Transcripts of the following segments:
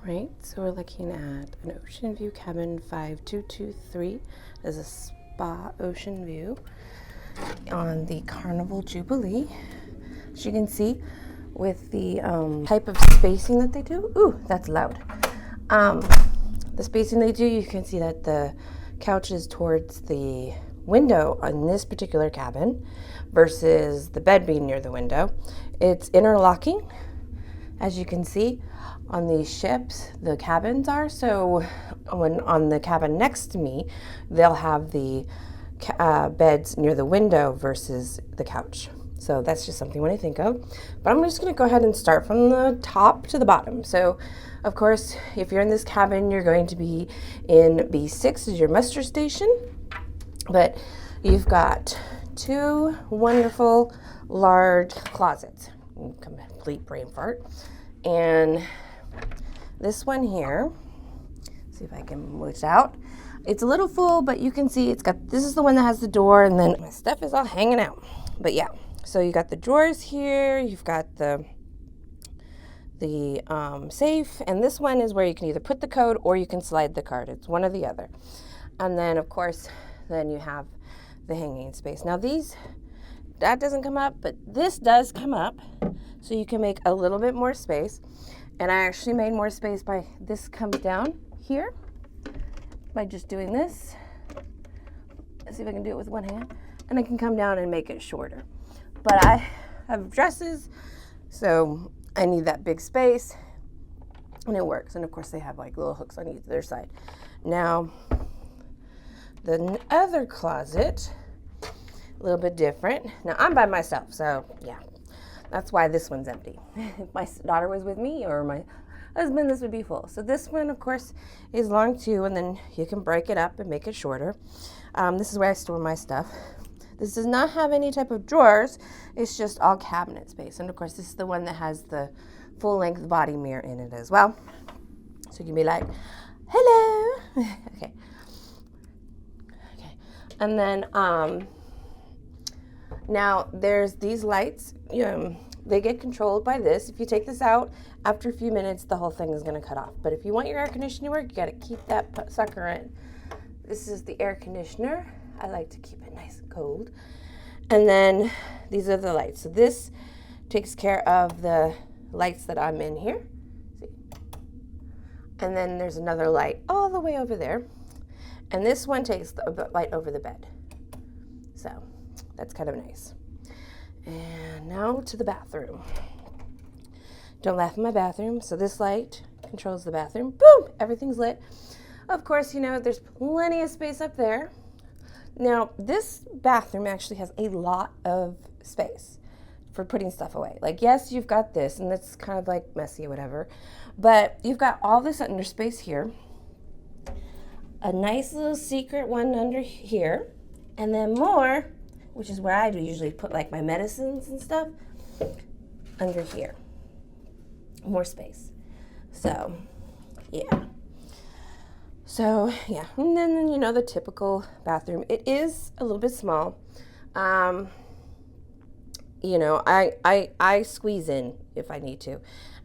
Right, so we're looking at an Oceanview cabin 5223. There's a spa ocean view on the Carnival Jubilee. As you can see, with the type of spacing that they do. Ooh, that's loud. The spacing they do, you can see that the couch is towards the window on this particular cabin versus the bed being near the window. It's interlocking, as you can see. On these ships, the cabins are, so when on the cabin next to me, they'll have the beds near the window versus the couch. So that's just something when I think of. But I'm just going to go ahead and start from the top to the bottom. So, of course, if you're in this cabin, you're going to be in B6 is your muster station. But you've got two wonderful large closets. Complete brain fart. And this one here, see if I can move it out. It's a little full, but you can see it's got, this is the one that has the door, and then my stuff is all hanging out. But yeah, so you got the drawers here, you've got the safe, and this one is where you can either put the code or you can slide the card. It's one or the other. And then, of course, then you have the hanging space. Now that doesn't come up, but this does come up, so you can make a little bit more space. And I actually made more space by this comes down here by just doing this. Let's see if I can do it with one hand. And I can come down and make it shorter. But I have dresses, so I need that big space, and it works. And of course they have like little hooks on either side. Now, the other closet, a little bit different. Now I'm by myself, so yeah. That's why this one's empty. If my daughter was with me or my husband, this would be full. So this one, of course, is long too, and then you can break it up and make it shorter. This is where I store my stuff. This does not have any type of drawers. It's just all cabinet space. And of course, this is the one that has the full-length body mirror in it as well. So you can be like, hello. Okay. And then, now there's these lights, they get controlled by this. If you take this out, after a few minutes, the whole thing is going to cut off. But if you want your air conditioning to work, you got to keep that sucker in. This is the air conditioner. I like to keep it nice and cold. And then these are the lights. So this takes care of the lights that I'm in here. See? And then there's another light all the way over there. And this one takes the light over the bed. So that's kind of nice. And now to the bathroom. Don't laugh at my bathroom. So this light controls the bathroom. Boom! Everything's lit. Of course, there's plenty of space up there. Now, this bathroom actually has a lot of space for putting stuff away. Like, yes, you've got this, and it's kind of like messy or whatever, but you've got all this under space here. A nice little secret one under here, and then more, which is where I usually put like my medicines and stuff, under here. More space. So, yeah. And then, the typical bathroom. It is a little bit small. I squeeze in if I need to.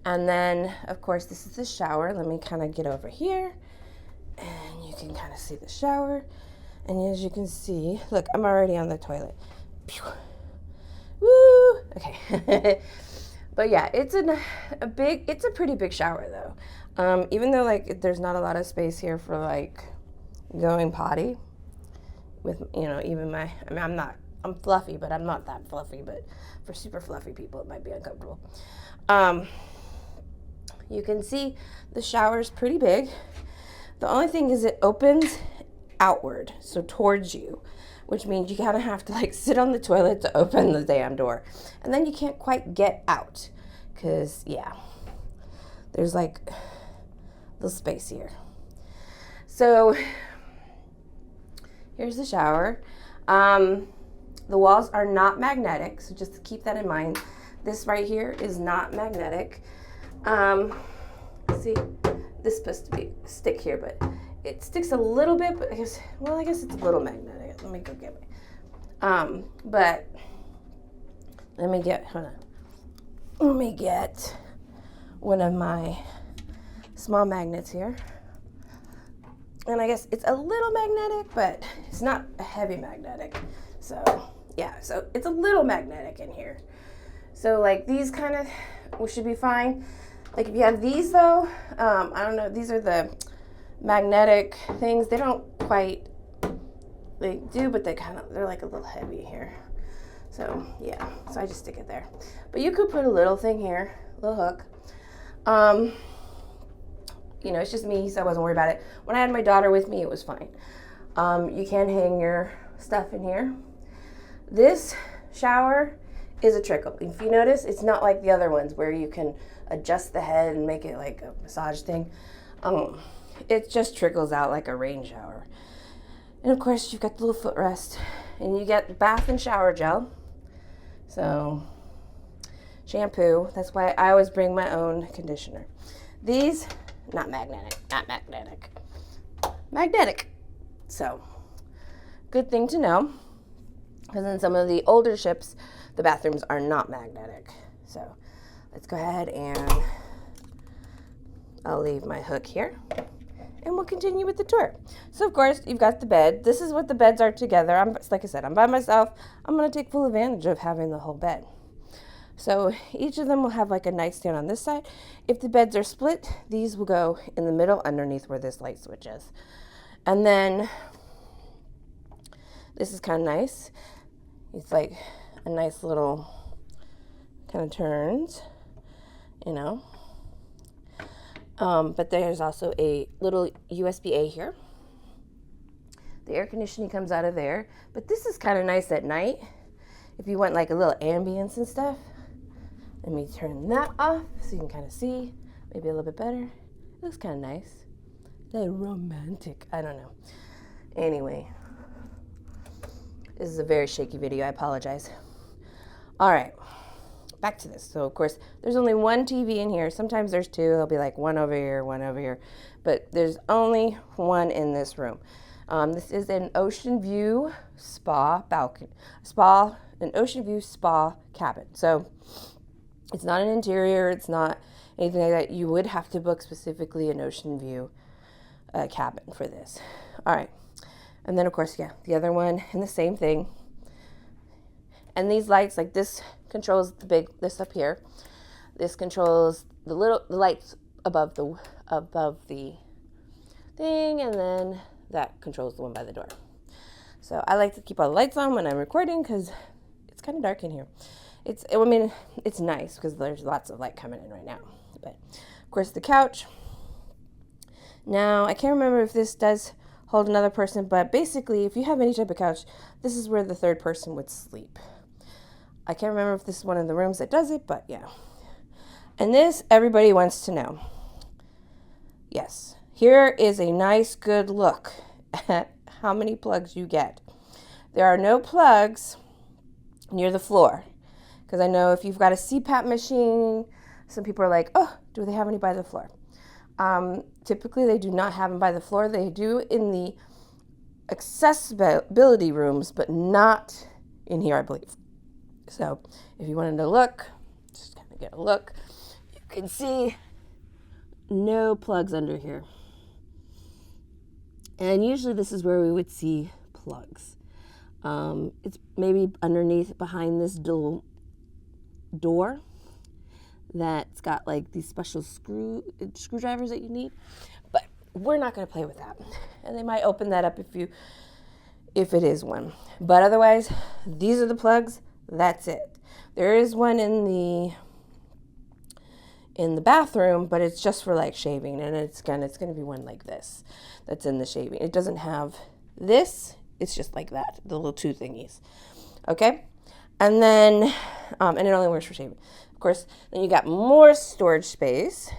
And then, of course, this is the shower. Let me kind of get over here. And you can kind of see the shower. And as you can see, look, I'm already on the toilet. Pew. Woo! Okay. But yeah, it's a pretty big shower though. Even though there's not a lot of space here for going potty with, I'm fluffy, but I'm not that fluffy, but for super fluffy people, it might be uncomfortable. You can see the shower's pretty big. The only thing is it opens outward, so towards you, which means you kind of have to sit on the toilet to open the damn door. And then you can't quite get out because, yeah, there's the space here. So here's the shower. The walls are not magnetic, so just to keep that in mind. This right here is not magnetic. See, this is supposed to be stick here, but it sticks a little bit, but I guess it's a little magnetic. Let me go get it. But let me get one of my small magnets here. And I guess it's a little magnetic, but it's not a heavy magnetic. So yeah, so it's a little magnetic in here. So like these kind of should be fine. Like if you have these though, I don't know, these are the magnetic things. They don't quite, they do, but they're like a little heavy here. So yeah, so I just stick it there. But you could put a little thing here, a little hook. You know, it's just me, so I wasn't worried about it. When I had my daughter with me, it was fine. You can hang your stuff in here. This shower is a trickle. If you notice, it's not like the other ones where you can adjust the head and make it like a massage thing. It just trickles out like a rain shower. And of course, you've got the little footrest, and you get bath and shower gel. So, shampoo. That's why I always bring my own conditioner. These, not magnetic. Magnetic. So, good thing to know. Because in some of the older ships, the bathrooms are not magnetic. So let's go ahead and I'll leave my hook here and we'll continue with the tour. So of course, you've got the bed. This is what the beds are together. Like I said, I'm by myself. I'm going to take full advantage of having the whole bed. So each of them will have like a nightstand on this side. If the beds are split, these will go in the middle underneath where this light switch is. And then this is kind of nice. It's like a nice little kind of turns, you know. But there's also a little USB-A here. The air conditioning comes out of there. But this is kind of nice at night. If you want like a little ambience and stuff. Let me turn that off so you can kind of see. Maybe a little bit better. It looks kind of nice. They're romantic. I don't know. Anyway. This is a very shaky video. I apologize. All right. Back to this. So, of course, there's only one TV in here. Sometimes there's two. There'll be like one over here, one over here. But there's only one in this room. This is an Oceanview spa balcony. An Oceanview spa cabin. So, it's not an interior. It's not anything like that. You would have to book specifically an Oceanview cabin for this. All right. And then, of course, yeah, the other one and the same thing. And these lights, like this controls this up here. This controls the lights above the thing, and then that controls the one by the door. So I like to keep all the lights on when I'm recording because it's kind of dark in here. It's nice because there's lots of light coming in right now. But, of course, the couch. Now, I can't remember if this does hold another person, but basically, if you have any type of couch, this is where the third person would sleep. I can't remember if this is one of the rooms that does it, but yeah. And this, everybody wants to know. Yes, here is a nice, good look at how many plugs you get. There are no plugs near the floor, because I know if you've got a CPAP machine, some people are like, oh, do they have any by the floor? Typically, they do not have them by the floor. They do in the accessibility rooms, but not in here, I believe. So if you wanted to look, just kind of get a look, you can see no plugs under here. And usually this is where we would see plugs. It's maybe underneath behind this door that's got like these special screwdrivers that you need, but we're not going to play with that. And they might open that up if it is one, but otherwise these are the plugs. That's it. There is one in the bathroom, but it's just for like shaving, and it's gonna be one like this that's in the shaving. It doesn't have this. It's just like that, the little two thingies. Okay, and then and it only works for shaving. Of course, then you got more storage space.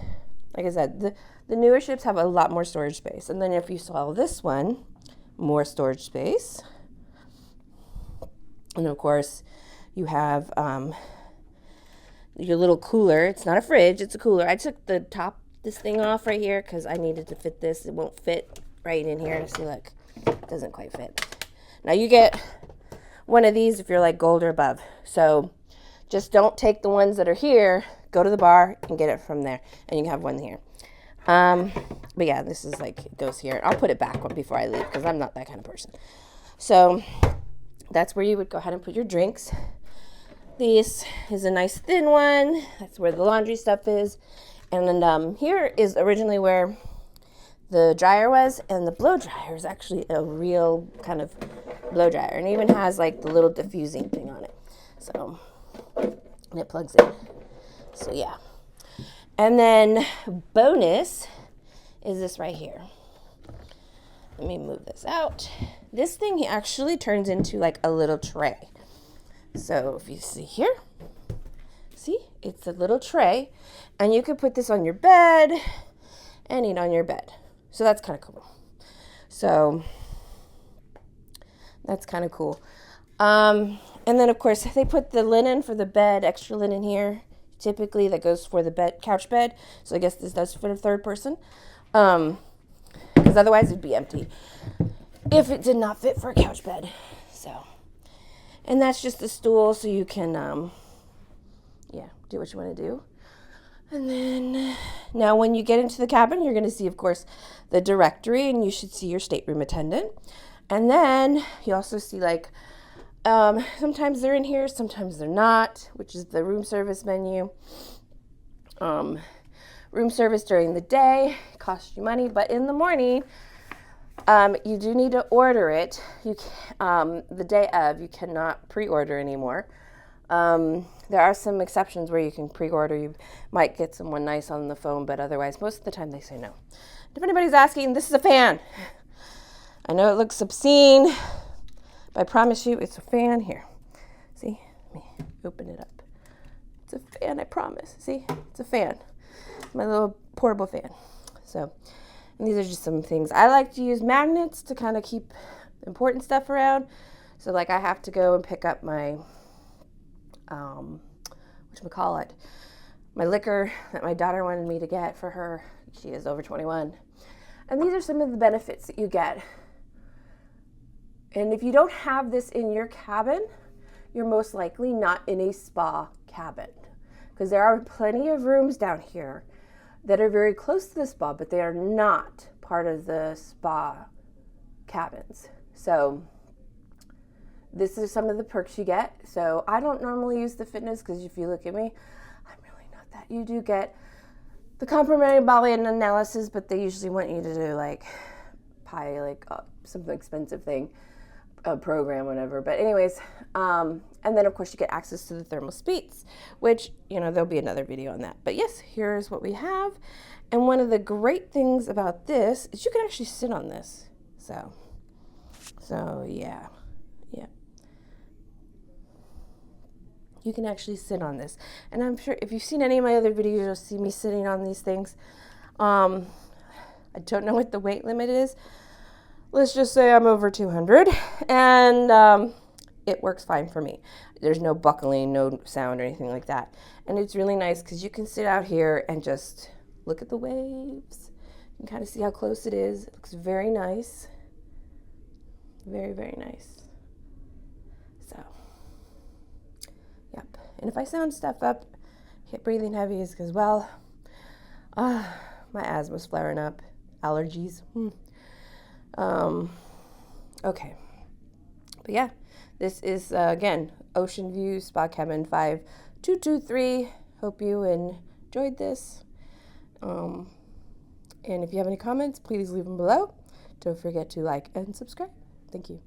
Like I said, the newer ships have a lot more storage space. And then if you saw this one, more storage space. And of course, you have your little cooler. It's not a fridge, it's a cooler. I took this thing off right here because I needed to fit this. It won't fit right in here. See, look, it doesn't quite fit. Now you get one of these if you're like gold or above. So just don't take the ones that are here, go to the bar and get it from there, and you can have one here. But yeah, this is like, it goes here. I'll put it back before I leave because I'm not that kind of person. So that's where you would go ahead and put your drinks. This is a nice thin one. That's where the laundry stuff is. And here is originally where the dryer was, and the blow dryer is actually a real kind of blow dryer, and it even has like the little diffusing thing on it. So, and it plugs in. So yeah. And then bonus is this right here. Let me move this out. This thing actually turns into like a little tray. So if you see here, see, it's a little tray, and you could put this on your bed and eat on your bed. So that's kind of cool. So that's kind of cool. And then of course they put the linen for the bed, extra linen here. Typically that goes for the bed, couch bed. So I guess this does for the third person. Because otherwise it'd be empty if it did not fit for a couch bed. So, and that's just a stool so you can, do what you want to do. And then now when you get into the cabin, you're going to see, of course, the directory, and you should see your stateroom attendant. And then you also see like, sometimes they're in here, sometimes they're not, which is the room service menu. Room service during the day costs you money, but in the morning, you do need to order it. The day of, you cannot pre-order anymore. There are some exceptions where you can pre-order. You might get someone nice on the phone, but otherwise, most of the time they say no. If anybody's asking, this is a fan. I know it looks obscene, but I promise you it's a fan. Here. See? Let me open it up. It's a fan, I promise. See? It's a fan. It's my little portable fan. So, and these are just some things. I like to use magnets to kind of keep important stuff around. So, like, I have to go and pick up my my liquor that my daughter wanted me to get for her. She is over 21. And these are some of the benefits that you get. And if you don't have this in your cabin, you're most likely not in a spa cabin. Because there are plenty of rooms down here that are very close to the spa, but they are not part of the spa cabins. So this is some of the perks you get. So I don't normally use the fitness because if you look at me, I'm really not that. You do get the complimentary body analysis, but they usually want you to do like some expensive thing, a program, whatever. But anyways, and then of course you get access to the thermal speeds, which, there'll be another video on that. But yes, here's what we have. And one of the great things about this is you can actually sit on this. So yeah. You can actually sit on this. And I'm sure if you've seen any of my other videos, you'll see me sitting on these things. I don't know what the weight limit is. Let's just say I'm over 200, and it works fine for me. There's no buckling, no sound or anything like that. And it's really nice because you can sit out here and just look at the waves. You can kind of see how close it is. It looks very nice. Very, very nice. So, yep. And if I sound stuff up, breathing heavy is because, well, my asthma's flaring up. Allergies. Okay. But yeah, this is, again, Oceanview Spa Cabin 5223. Hope you enjoyed this. And if you have any comments, please leave them below. Don't forget to like and subscribe. Thank you.